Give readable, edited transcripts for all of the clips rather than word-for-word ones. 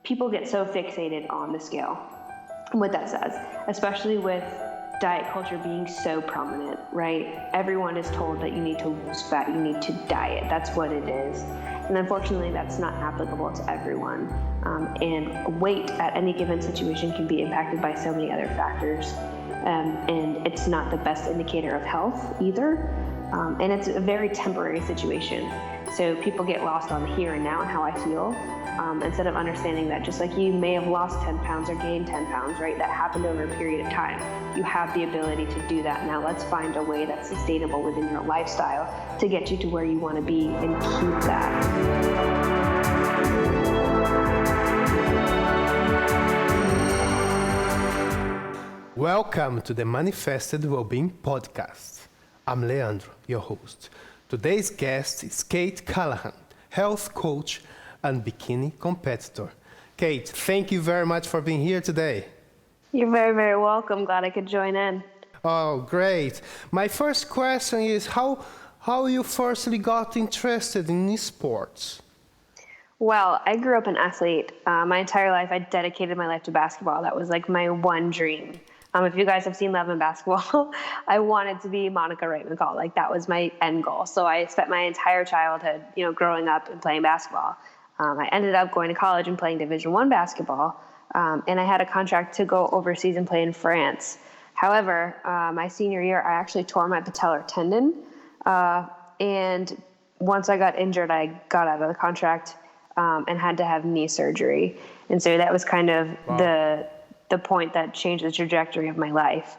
people get so fixated on the scale and what that says, especially with diet culture being so prominent, right? Everyone is told that you need to lose fat, you need to diet, that's what it is. And unfortunately, that's not applicable to everyone. And weight at any given situation can be impacted by so many other factors. And it's not the best indicator of health either. And it's a very temporary situation. So people get lost on the here and now and how I feel, instead of understanding that just like you may have lost 10 pounds or gained 10 pounds, right? That happened over a period of time. You have the ability to do that. Now let's find a way that's sustainable within your lifestyle to get you to where you want to be and keep that. Welcome to the Manifested Wellbeing Podcast. I'm Leandro, your host. Today's guest is Kait Callahan, health coach and bikini competitor. Kait, thank you very much for being here today. You're very, very welcome. Glad I could join in. Oh, great. My first question is how you firstly got interested in sports? Well, I grew up an athlete. My entire life, I dedicated my life to basketball. That was like my one dream. If you guys have seen Love and Basketball, I wanted to be Monica Raymond-Call. Like that was my end goal. So I spent my entire childhood, growing up and playing basketball. I ended up going to college and playing Division I basketball. And I had a contract to go overseas and play in France. However, my senior year, I actually tore my patellar tendon. And once I got injured, I got out of the contract and had to have knee surgery. And so that was kind of the point that changed the trajectory of my life.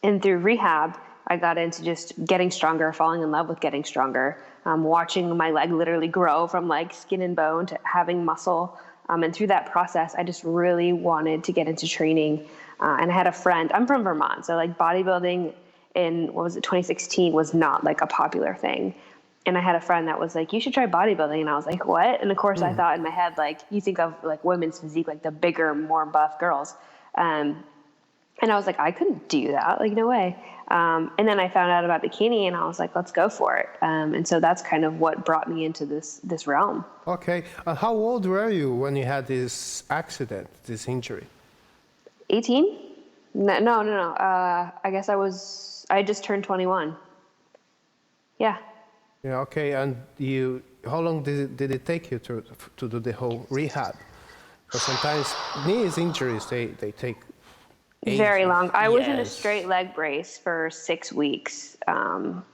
And through rehab, I got into just getting stronger, falling in love with getting stronger, watching my leg literally grow from like skin and bone to having muscle. And through that process, I just really wanted to get into training. And I had a friend, I'm from Vermont, so like bodybuilding in, 2016 was not like a popular thing. And I had a friend that was like, you should try bodybuilding. And I was like, what? And of course I thought in my head, like, you think of like women's physique, like the bigger, more buff girls. And I was like, I couldn't do that. Like, no way. And then I found out about bikini and I was like, let's go for it. And so that's kind of what brought me into this realm. Okay. How old were you when you had this accident, this injury? 18? No. I guess I just turned 21. Yeah. Yeah, okay, and how long did it take you to do the whole rehab? Because sometimes knee injuries, they take ages. Very long. I was in a straight leg brace for 6 weeks, and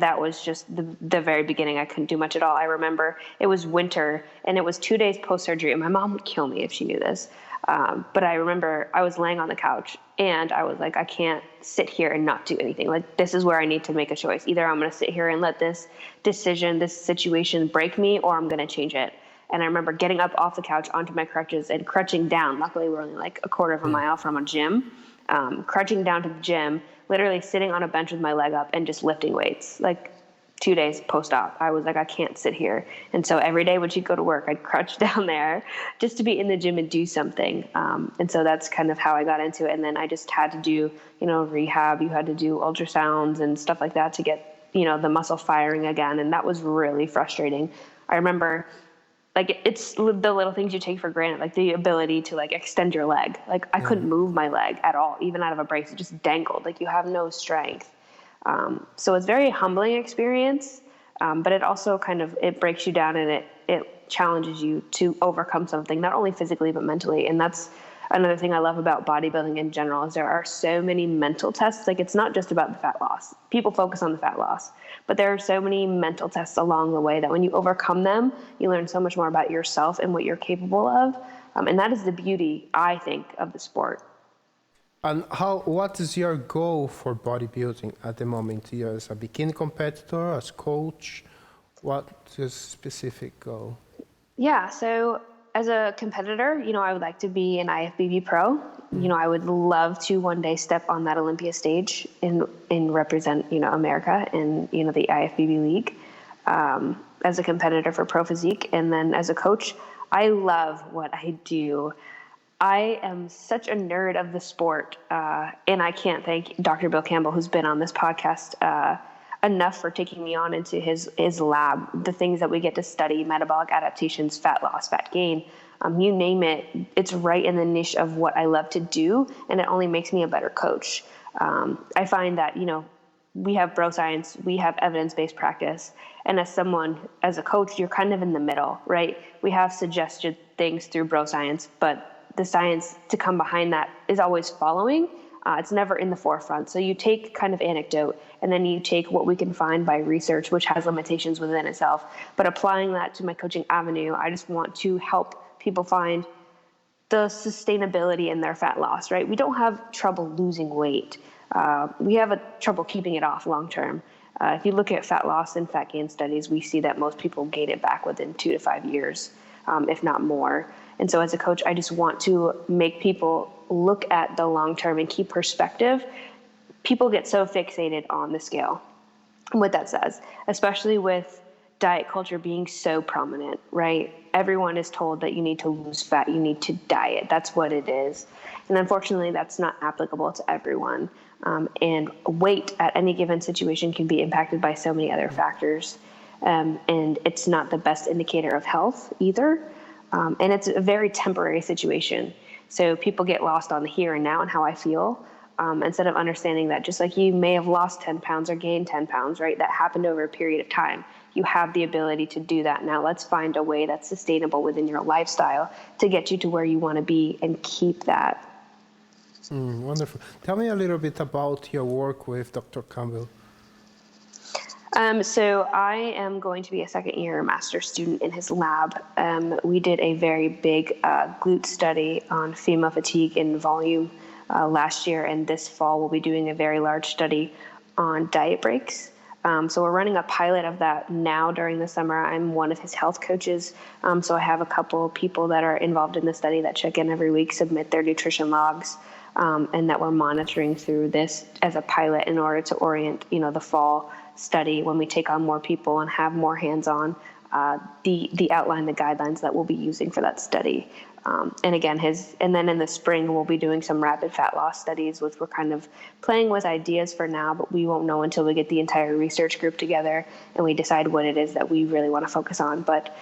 that was just the very beginning. I couldn't do much at all. I remember it was winter, and it was 2 days post-surgery, and my mom would kill me if she knew this. But I remember I was laying on the couch and I was like, I can't sit here and not do anything. Like, this is where I need to make a choice. Either I'm going to sit here and let this decision, this situation break me, or I'm going to change it. And I remember getting up off the couch onto my crutches and crutching down. Luckily, we're only like a quarter of a mile from a gym. Crutching down to the gym, literally sitting on a bench with my leg up and just lifting weights. Like 2 days post-op, I was like, I can't sit here. And so every day when she'd go to work, I'd crutch down there just to be in the gym and do something. And so that's kind of how I got into it. And then I just had to do, rehab. You had to do ultrasounds and stuff like that to get, the muscle firing again. And that was really frustrating. I remember, like, it's the little things you take for granted, like the ability to like extend your leg. Like I couldn't move my leg at all, even out of a brace. It just dangled. Like you have no strength. So it's a very humbling experience, but it also it breaks you down and it challenges you to overcome something, not only physically, but mentally. And that's another thing I love about bodybuilding in general is there are so many mental tests. Like it's not just about the fat loss. People focus on the fat loss, but there are so many mental tests along the way that when you overcome them, you learn so much more about yourself and what you're capable of. And that is the beauty, I think, of the sport. And what is your goal for bodybuilding at the moment? You're as a bikini competitor, as coach, what's your specific goal? Yeah, so as a competitor, I would like to be an IFBB pro. I would love to one day step on that Olympia stage and represent, America in, the IFBB league as a competitor for pro physique. And then as a coach, I love what I do. I am such a nerd of the sport, and I can't thank Dr. Bill Campbell, who's been on this podcast enough for taking me on into his lab, the things that we get to study, metabolic adaptations, fat loss, fat gain, you name it, it's right in the niche of what I love to do, and it only makes me a better coach. I find that, we have bro science, we have evidence-based practice, and as a coach, you're kind of in the middle, right? We have suggested things through bro science, but the science to come behind that is always following. It's never in the forefront. So you take kind of anecdote, and then you take what we can find by research, which has limitations within itself. But applying that to my coaching avenue, I just want to help people find the sustainability in their fat loss, right? We don't have trouble losing weight. We have trouble keeping it off long term. If you look at fat loss and fat gain studies, we see that most people gain it back within 2 to 5 years, if not more. And so as a coach, I just want to make people look at the long term and keep perspective. People get so fixated on the scale and what that says, especially with diet culture being so prominent, right? Everyone is told that you need to lose fat, you need to diet. That's what it is. And unfortunately, that's not applicable to everyone. And weight at any given situation can be impacted by so many other factors. And it's not the best indicator of health either. And it's a very temporary situation. So people get lost on the here and now and how I feel, instead of understanding that just like you may have lost 10 pounds or gained 10 pounds, right? That happened over a period of time. You have the ability to do that. Now let's find a way that's sustainable within your lifestyle to get you to where you want to be and keep that. Wonderful. Tell me a little bit about your work with Dr. Campbell. So I am going to be a second-year master's student in his lab. We did a very big glute study on female fatigue and volume last year, and this fall we'll be doing a very large study on diet breaks. So we're running a pilot of that now during the summer. I'm one of his health coaches, so I have a couple people that are involved in the study that check in every week, submit their nutrition logs, and that we're monitoring through this as a pilot in order to orient, the fall study when we take on more people and have more hands-on, the outline, the guidelines that we'll be using for that study. And again, and then in the spring, we'll be doing some rapid fat loss studies, which we're kind of playing with ideas for now, but we won't know until we get the entire research group together and we decide what it is that we really want to focus on. But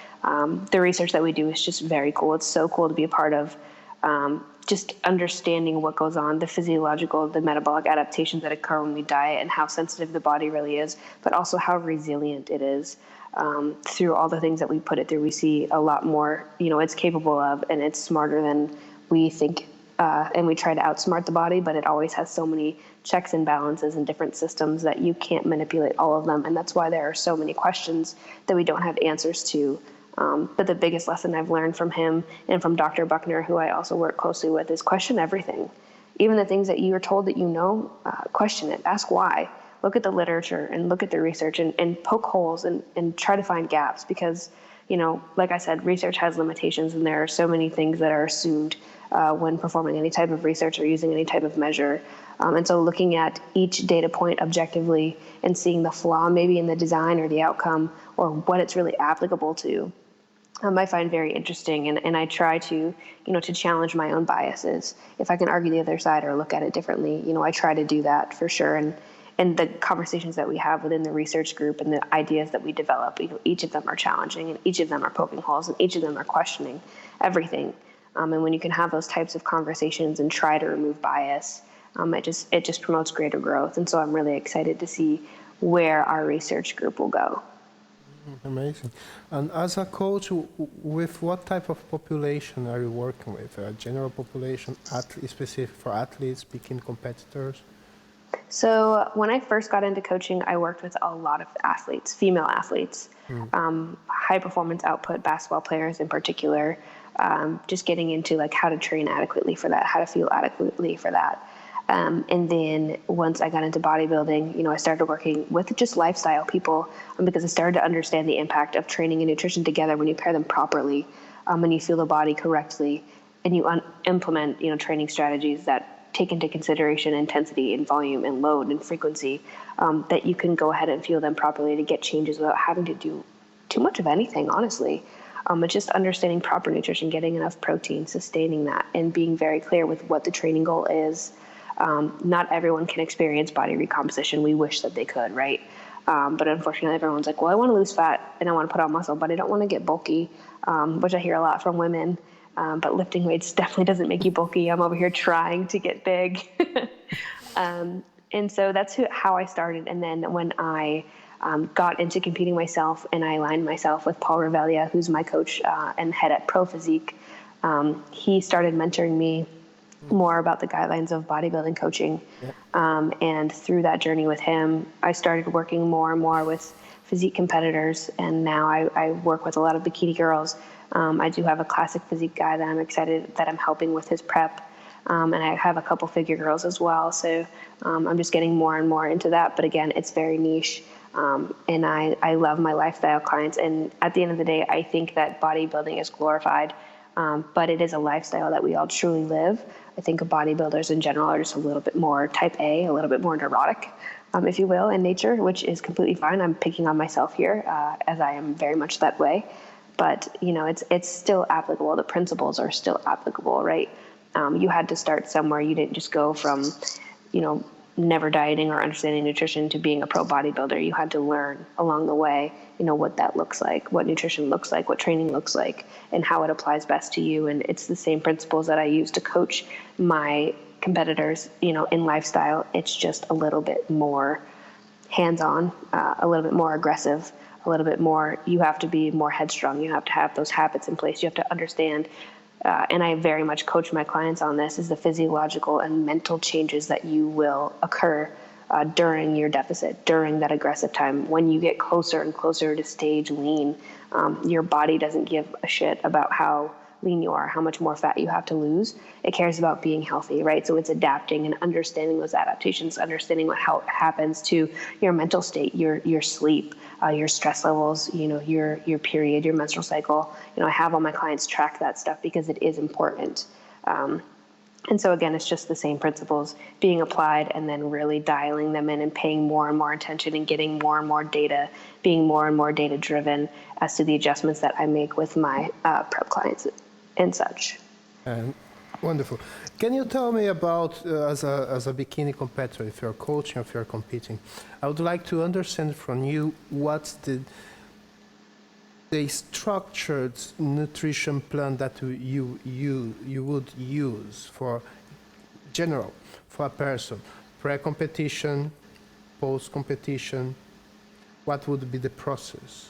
the research that we do is just very cool. It's so cool to be a part of, just understanding what goes on, the physiological, the metabolic adaptations that occur when we diet and how sensitive the body really is, but also how resilient it is. Through all the things that we put it through, we see a lot more, it's capable of, and it's smarter than we think. And we try to outsmart the body, but it always has so many checks and balances and different systems that you can't manipulate all of them. And that's why there are so many questions that we don't have answers to. But the biggest lesson I've learned from him and from Dr. Buckner, who I also work closely with, is question everything. Even the things that you are told that question it, ask why. Look at the literature and look at the research and poke holes and try to find gaps because, like I said, research has limitations and there are so many things that are assumed when performing any type of research or using any type of measure. And so looking at each data point objectively and seeing the flaw maybe in the design or the outcome or what it's really applicable to, I find very interesting, and I try to, to challenge my own biases. If I can argue the other side or look at it differently, I try to do that for sure. And the conversations that we have within the research group and the ideas that we develop, each of them are challenging, and each of them are poking holes, and each of them are questioning everything. And when you can have those types of conversations and try to remove bias, it just promotes greater growth. And so I'm really excited to see where our research group will go. Amazing. And as a coach, with what type of population are you working with? A general population, specific for athletes, bikini competitors? So when I first got into coaching, I worked with a lot of athletes, female athletes, high performance output basketball players in particular, just getting into like how to train adequately for that, how to feel adequately for that. And then once I got into bodybuilding, I started working with just lifestyle people because I started to understand the impact of training and nutrition together when you pair them properly, when you feel the body correctly, and you implement, training strategies that take into consideration intensity and volume and load and frequency, that you can go ahead and feel them properly to get changes without having to do too much of anything, honestly. It's just understanding proper nutrition, getting enough protein, sustaining that, and being very clear with what the training goal is. Not everyone can experience body recomposition. We wish that they could, right? But unfortunately, everyone's like, well, I want to lose fat and I want to put on muscle, but I don't want to get bulky, which I hear a lot from women. But lifting weights definitely doesn't make you bulky. I'm over here trying to get big. And so that's how I started. And then when I got into competing myself and I aligned myself with Paul Revelia, who's my coach and head at Pro Physique, he started mentoring me more about the guidelines of bodybuilding coaching. Yep. And through that journey with him, I started working more and more with physique competitors. And now I work with a lot of bikini girls. I do have a classic physique guy that I'm excited that I'm helping with his prep. And I have a couple figure girls as well. So I'm just getting more and more into that. But again, it's very niche. And I love my lifestyle clients. And at the end of the day, I think that bodybuilding is glorified. But it is a lifestyle that we all truly live. I think bodybuilders in general are just a little bit more type A, a little bit more neurotic, if you will, in nature, which is completely fine. I'm picking on myself here, as I am very much that way. But, it's still applicable. The principles are still applicable, right? You had to start somewhere. You didn't just go from, never dieting or understanding nutrition to being a pro bodybuilder. You had to learn along the way, what that looks like, what nutrition looks like, what training looks like, and how it applies best to you. And it's the same principles that I use to coach my competitors, in lifestyle. It's just a little bit more hands-on, a little bit more aggressive, a little bit more, you have to be more headstrong. You have to have those habits in place. You have to understand, and I very much coach my clients on this, is the physiological and mental changes that you will occur during your deficit, during that aggressive time. When you get closer and closer to stage lean, your body doesn't give a shit about how lean you are, how much more fat you have to lose. It cares about being healthy, right? So it's adapting and understanding those adaptations, understanding how it happens to your mental state, your sleep, your stress levels, your period, your menstrual cycle. I have all my clients track that stuff because it is important. And so again, it's just the same principles being applied and then really dialing them in and paying more and more attention and getting more and more data, being more and more data driven as to the adjustments that I make with my prep clients and such. Wonderful. Can you tell me about, as a bikini competitor, if you're coaching, if you're competing, I would like to understand from you what's the structured nutrition plan that you would use for a person, pre-competition, post-competition. What would be the process?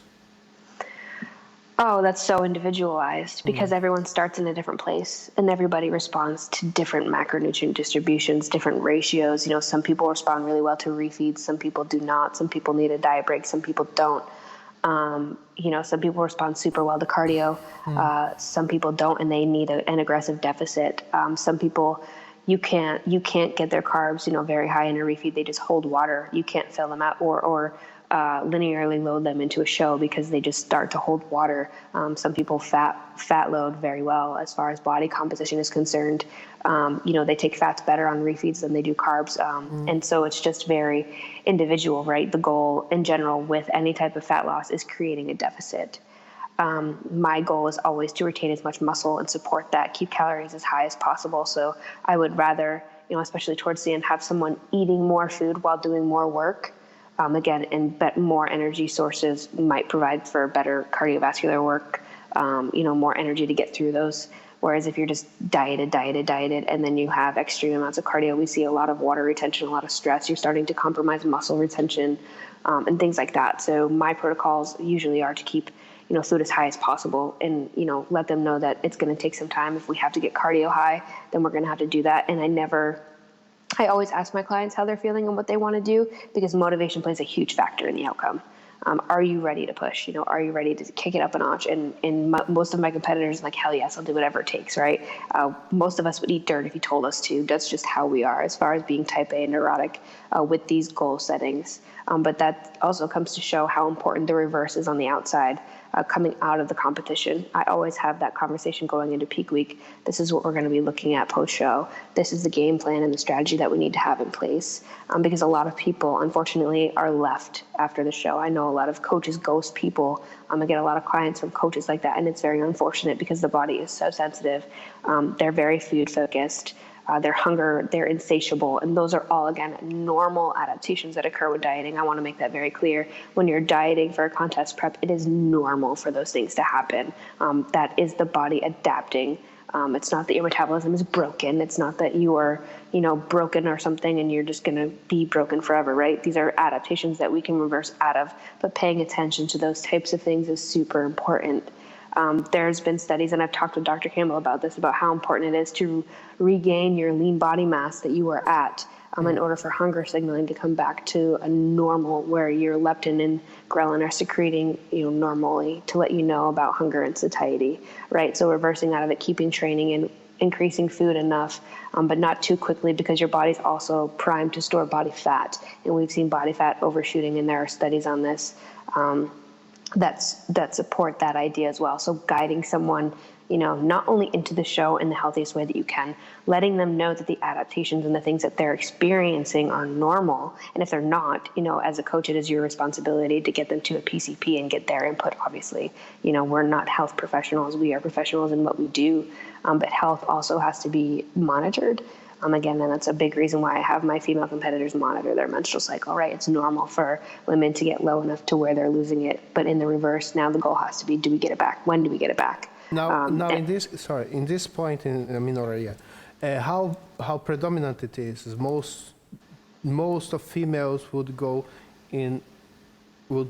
Oh, that's so individualized because everyone starts in a different place and everybody responds to different macronutrient distributions, different ratios. Some people respond really well to refeeds, some people do not. Some people need a diet break, some people don't. Some people respond super well to cardio. Some people don't, and they need an aggressive deficit. Some people, you can't get their carbs, very high in a refeed. They just hold water. You can't fill them out or linearly load them into a show because they just start to hold water. Some people fat load very well as far as body composition is concerned. They take fats better on refeeds than they do carbs. And so it's just very individual, right? The goal in general with any type of fat loss is creating a deficit. My goal is always to retain as much muscle and support that, keep calories as high as possible. So I would rather, especially towards the end, have someone eating more food while doing more work. Again, and more energy sources might provide for better cardiovascular work, more energy to get through those. Whereas if you're just dieted, and then you have extreme amounts of cardio, we see a lot of water retention, a lot of stress. You're starting to compromise muscle retention, and things like that. So my protocols usually are to keep, food as high as possible and, let them know that it's going to take some time. If we have to get cardio high, then we're going to have to do that. And I always ask my clients how they're feeling and what they want to do because motivation plays a huge factor in the outcome. Are you ready to push? Are you ready to kick it up a notch? And most of my competitors are like, hell yes, I'll do whatever it takes, right? Most of us would eat dirt if you told us to. That's just how we are as far as being type A and neurotic with these goal settings. But that also comes to show how important the reverse is on the outside. Coming out of the competition, I always have that conversation going into peak week. This is what we're going to be looking at post-show. This is the game plan and the strategy that we need to have in place because a lot of people, unfortunately, are left after the show. I know a lot of coaches ghost people. I get a lot of clients from coaches like that, and it's very unfortunate because the body is so sensitive. They're very food-focused. their hunger, they're insatiable. And those are all, again, normal adaptations that occur with dieting. I want to make that very clear. When you're dieting for a contest prep, it is normal for those things to happen. That is the body adapting. It's not that your metabolism is broken. It's not that you are, broken or something and you're just going to be broken forever, right? These are adaptations that we can reverse out of, but paying attention to those types of things is super important. There's been studies, and I've talked with Dr. Campbell about this, about how important it is to regain your lean body mass that you were at in order for hunger signaling to come back to a normal, where your leptin and ghrelin are secreting, normally to let you know about hunger and satiety, right? So reversing out of it, keeping training and increasing food enough, but not too quickly, because your body's also primed to store body fat. And we've seen body fat overshooting, and there are studies on this that support that idea as well. So guiding someone, not only into the show in the healthiest way that you can, letting them know that the adaptations and the things that they're experiencing are normal. And if they're not, as a coach, it is your responsibility to get them to a PCP and get their input, obviously. We're not health professionals. We are professionals in what we do, but health also has to be monitored. Again, and that's a big reason why I have my female competitors monitor their menstrual cycle, right? It's normal for women to get low enough to where they're losing it. But in the reverse, now the goal has to be, do we get it back? When do we get it back? Now in this point in amenorrhea, how predominant it is most of females would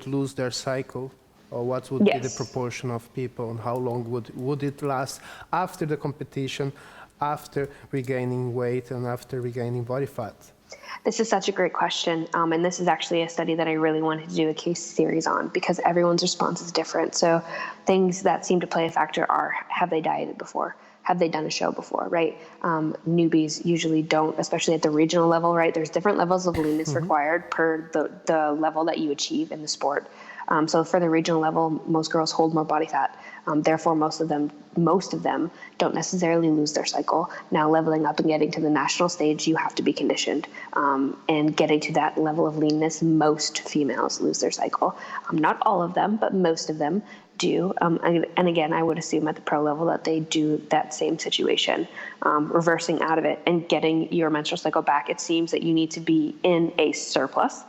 lose their cycle, or what would be the proportion of people, and how long would it last after the competition, after regaining weight and after regaining body fat? This is such a great question. And this is actually a study that I really wanted to do a case series on, because everyone's response is different. So things that seem to play a factor are, have they dieted before? Have they done a show before, right? Newbies usually don't, especially at the regional level, right? There's different levels of leanness required per the level that you achieve in the sport. So for the regional level, most girls hold more body fat. Therefore, most of them don't necessarily lose their cycle. Now, leveling up and getting to the national stage, you have to be conditioned. And getting to that level of leanness, most females lose their cycle. Not all of them, but most of them do. And again, I would assume at the pro level that they do that same situation, reversing out of it and getting your menstrual cycle back. It seems that you need to be in a surplus,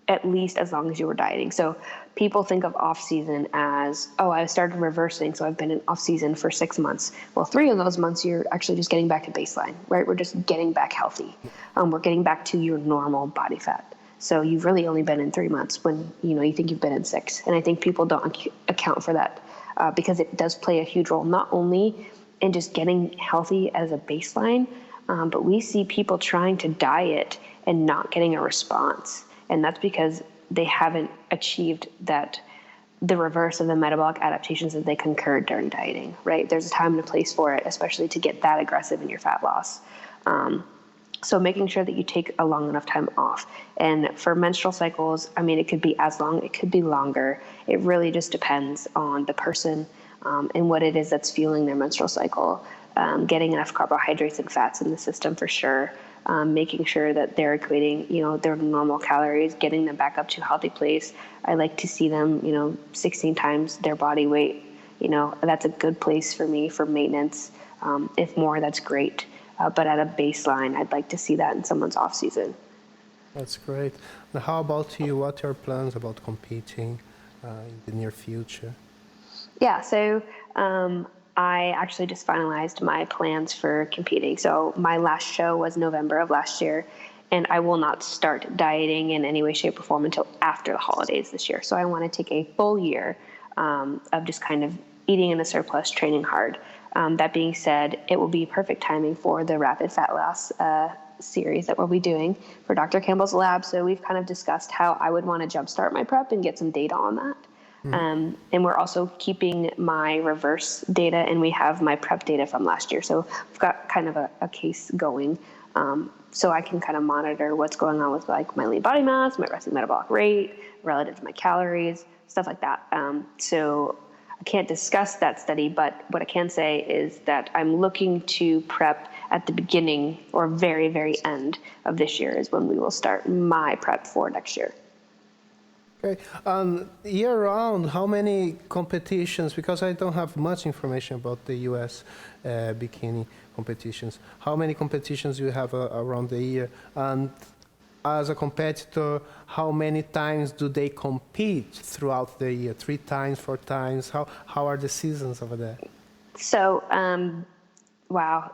at least as long as you were dieting. So people think of off season as, I started reversing, so I've been in off season for 6 months. Well, 3 of those months, you're actually just getting back to baseline, right? We're just getting back healthy. We're getting back to your normal body fat. So you've really only been in 3 months when, you think you've been in 6. And I think people don't account for that because it does play a huge role, not only in just getting healthy as a baseline, but we see people trying to diet and not getting a response. And that's because they haven't achieved the reverse of the metabolic adaptations that they concurred during dieting, right? There's a time and a place for it, especially to get that aggressive in your fat loss. So making sure that you take a long enough time off. And for menstrual cycles, it could be as long, it could be longer. It really just depends on the person and what it is that's fueling their menstrual cycle. Getting enough carbohydrates and fats in the system for sure. Making sure that they're equating, their normal calories, getting them back up to a healthy place. I like to see them, 16 times their body weight. That's a good place for me for maintenance. If more, that's great. But at a baseline, I'd like to see that in someone's off season. That's great. Now, how about you? What are your plans about competing in the near future? Yeah, so I actually just finalized my plans for competing. So my last show was November of last year, and I will not start dieting in any way, shape, or form until after the holidays this year. So I want to take a full year of just kind of eating in a surplus, training hard. That being said, it will be perfect timing for the rapid fat loss series that we'll be doing for Dr. Campbell's lab. So we've kind of discussed how I would want to jumpstart my prep and get some data on that. And we're also keeping my reverse data, and we have my prep data from last year. So we've got kind of a case going, so I can kind of monitor what's going on with like my lean body mass, my resting metabolic rate relative to my calories, stuff like that. So I can't discuss that study, but what I can say is that I'm looking to prep at the beginning or very, very end of this year is when we will start my prep for next year. Okay. Year-round, how many competitions, because I don't have much information about the U.S. Bikini competitions, how many competitions you have around the year? And as a competitor, how many times do they compete throughout the year? 3 times, 4 times? How are the seasons over there? So, wow,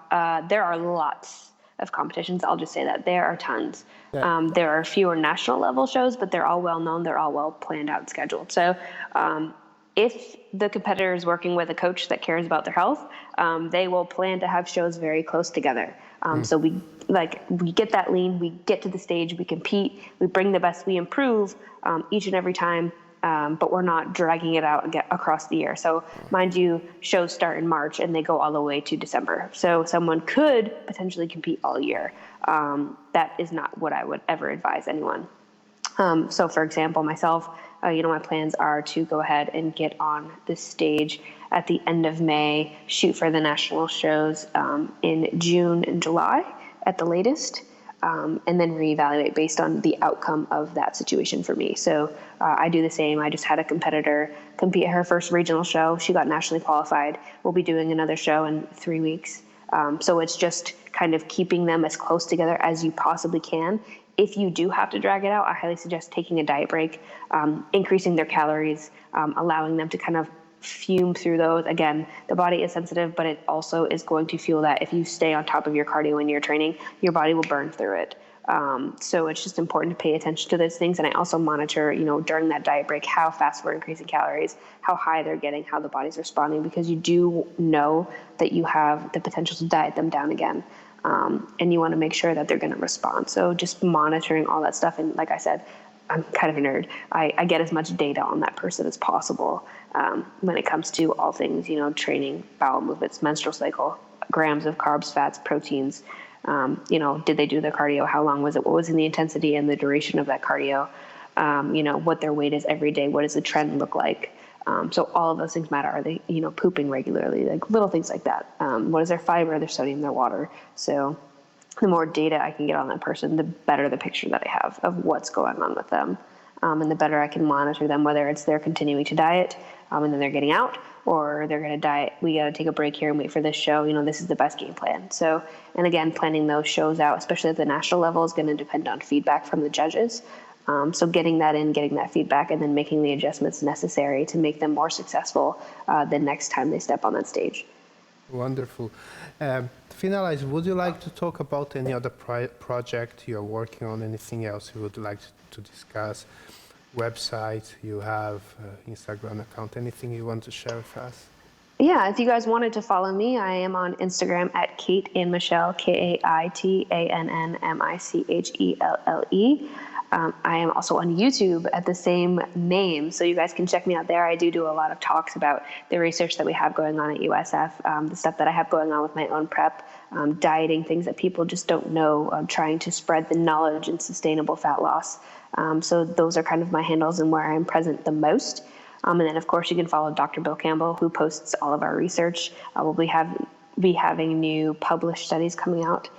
there are lots of competitions. I'll just say that there are tons. Yeah. There are fewer national level shows, but they're all well known. They're all well planned out and scheduled. So, if the competitor is working with a coach that cares about their health, they will plan to have shows very close together. So we get that lean, we get to the stage, we compete, we bring the best, we improve each and every time. But we're not dragging it out across the year. So mind you, shows start in March and they go all the way to December. So someone could potentially compete all year. That is not what I would ever advise anyone. So for example, myself, my plans are to go ahead and get on the stage at the end of May, shoot for the national shows in June and July at the latest. And then reevaluate based on the outcome of that situation for me. So I do the same. I just had a competitor compete at her first regional show. She got nationally qualified. We'll be doing another show in 3 weeks. So it's just kind of keeping them as close together as you possibly can. If you do have to drag it out, I highly suggest taking a diet break, increasing their calories, allowing them to kind of fume through those. Again, the body is sensitive, but it also is going to feel that if you stay on top of your cardio when you're training, your body will burn through it. So it's just important to pay attention to those things. And I also monitor, during that diet break, how fast we're increasing calories, how high they're getting, how the body's responding, because you do know that you have the potential to diet them down again. And you want to make sure that they're going to respond. So just monitoring all that stuff. And like I said, I'm kind of a nerd. I get as much data on that person as possible when it comes to all things, training, bowel movements, menstrual cycle, grams of carbs, fats, proteins. Did they do their cardio? How long was it? What was in the intensity and the duration of that cardio? What their weight is every day. What does the trend look like? So all of those things matter. Are they, pooping regularly? Like little things like that. What is their fiber, their sodium, their water? So the more data I can get on that person, the better the picture that I have of what's going on with them. And the better I can monitor them, whether it's they're continuing to diet and then they're getting out, or they're going to diet. We got to take a break here and wait for this show. This is the best game plan. So, and again, planning those shows out, especially at the national level, is going to depend on feedback from the judges. So getting that feedback, and then making the adjustments necessary to make them more successful the next time they step on that stage. Wonderful. To finalize, would you like to talk about any other project you're working on? Anything else you would like to discuss? Website you have, Instagram account, anything you want to share with us? Yeah, if you guys wanted to follow me, I am on Instagram at Kait and Michelle, KaitAnnMichelle. I am also on YouTube at the same name, so you guys can check me out there. I do a lot of talks about the research that we have going on at USF, the stuff that I have going on with my own prep, dieting, things that people just don't know, trying to spread the knowledge in sustainable fat loss. So those are kind of my handles and where I'm present the most. And then, of course, you can follow Dr. Bill Campbell, who posts all of our research. We'll be having new published studies coming out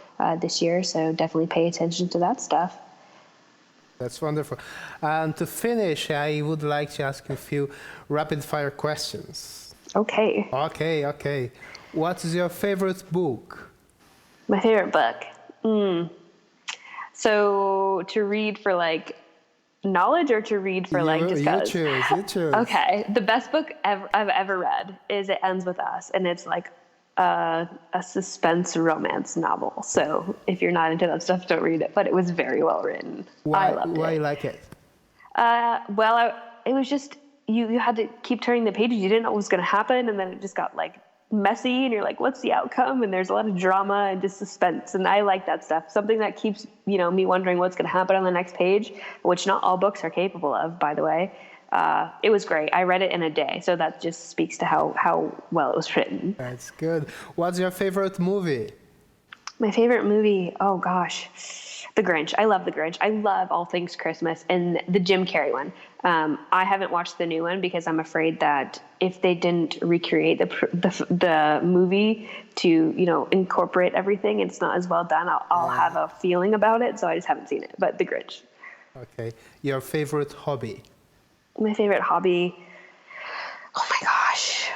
this year, so definitely pay attention to that stuff. That's wonderful. And to finish, I would like to ask you a few rapid-fire questions. Okay. Okay. What is your favorite book? My favorite book? So to read for knowledge or to read for discuss? You choose. Okay. The best book I've ever read is It Ends With Us, and it's a suspense romance novel. So if you're not into that stuff, don't read it. But it was very well written. I loved it. Why you like it? It was just you had to keep turning the pages. You didn't know what was going to happen, and then it just got messy, and you're like, what's the outcome? And there's a lot of drama and just suspense, and I like that stuff. Something that keeps me wondering what's going to happen on the next page, which not all books are capable of, by the way. It was great. I read it in a day, so that just speaks to how well it was written. That's good. What's your favorite movie? My favorite movie? Oh gosh, The Grinch. I love The Grinch. I love all things Christmas, and the Jim Carrey one. I haven't watched the new one because I'm afraid that if they didn't recreate the movie to incorporate everything, it's not as well done. I'll have a feeling about it, so I just haven't seen it. But The Grinch. Okay. Your favorite hobby? My favorite hobby. Oh my gosh.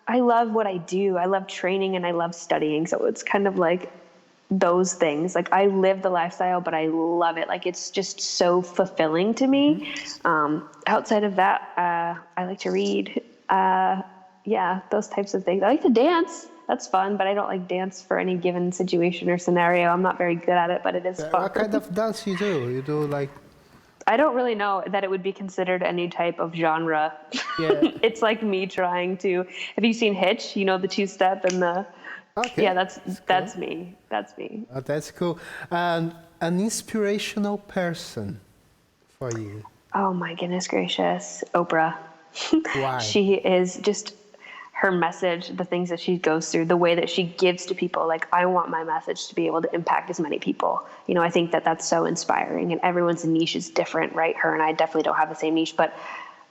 I love what I do. I love training and I love studying. So it's kind of like those things. Like I live the lifestyle, but I love it. Like it's just so fulfilling to me. Outside of that, I like to read. Yeah, those types of things. I like to dance. That's fun, but I don't like dance for any given situation or scenario. I'm not very good at it, but it is fun. What kind of dance you do? You do like... I don't really know that it would be considered any type of genre. Yeah. It's like me trying to. Have you seen Hitch? You know, the two-step and the. Okay. Yeah, that's cool. me. That's me. Oh, that's cool. And an inspirational person for you? Oh my goodness gracious, Oprah. Why? She is just her message, the things that she goes through, the way that she gives to people. Like, I want my message to be able to impact as many people. You know, I think that that's so inspiring, and everyone's niche is different, right? Her and I definitely don't have the same niche, but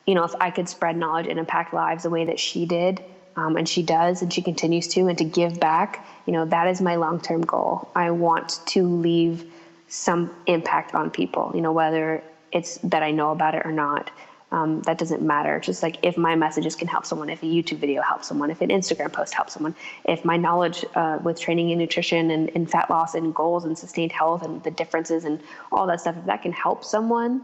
you know, if I could spread knowledge and impact lives the way that she did, and she does, and she continues to, and to give back, you know, that is my long-term goal. I want to leave some impact on people, you know, whether it's that I know about it or not. That doesn't matter. Just like if my messages can help someone, if a YouTube video helps someone, if an Instagram post helps someone, if my knowledge with training and nutrition and fat loss and goals and sustained health and the differences and all that stuff, if that can help someone,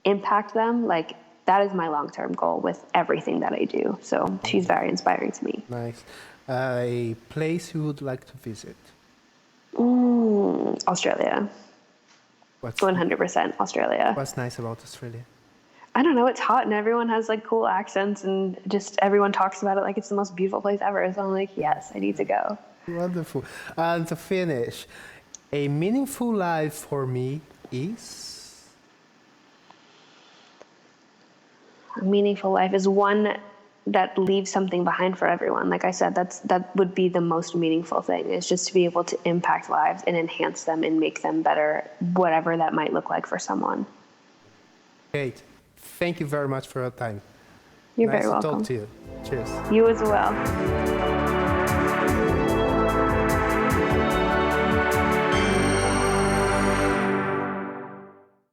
impact them, like that is my long-term goal with everything that I do. So she's very inspiring to me. Nice. A place you would like to visit? Australia. 100% Australia. What's nice about Australia? I don't know. It's hot and everyone has like cool accents and just everyone talks about it like it's the most beautiful place ever. So I'm like, yes, I need to go. Wonderful. And to finish, a meaningful life for me is... A meaningful life is one that leaves something behind for everyone. Like I said, that would be the most meaningful thing, is just to be able to impact lives and enhance them and make them better, whatever that might look like for someone. Kait, thank you very much for your time. You're nice very welcome. Nice to talk to you. Cheers. You as well.